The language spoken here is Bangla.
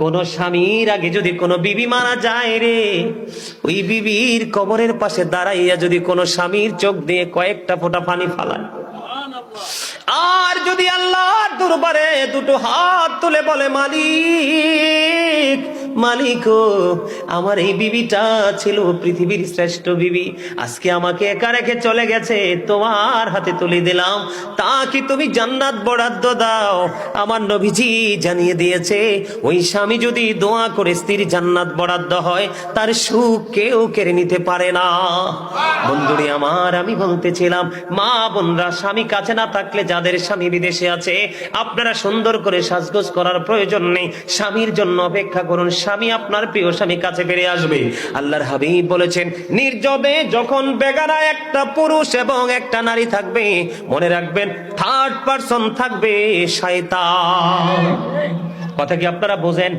কোন স্বামীর আগে যদি কোনো বিবি মারা যায় রে, ওই বিবির কবরের পাশে দাঁড়াইয়া যদি কোনো স্বামীর চোখ দিয়ে কয়েকটা ফোঁটা পানি ফালায়, আর যদি আল্লাহর দরবারে দুটো হাত তুলে বলে, মালিক মালিক ও, আমার এই বিবিটা ছিল পৃথিবীর শ্রেষ্ঠ বিবি, আজকে আমাকে একা রেখে চলে গেছে, তোমার হাতে তুলে দিলাম, তা কি তুমি জান্নাত বরাদ্দ দাও? আমার নবীজি জানিয়ে দিয়েছে, ওই স্বামী যদি দোয়া করে স্ত্রীর জান্নাত বরাদ্দ হয়, তার সুখ কেউ কেড়ে নিতে পারে না। বন্ধুরে আমার, আমি বলতেছিলাম, মা বোনরা, স্বামী কাছে না থাকলে, যাদের স্বামী বিদেশে আছে, আপনারা সুন্দর করে সাজগোজ করার প্রয়োজন নেই, স্বামীর জন্য অপেক্ষা করুন, স্বামী আপনার প্রিয় স্বামী কাছে ফিরে আসবে। আল্লাহর হাবিব বলেছেন, নির্জনে যখন বেগানা একটা পুরুষ এবং একটা নারী থাকবে, মনে রাখবেন থার্ড পারসন থাকবে শয়তান। কথা কি আপনারা বোঝেন?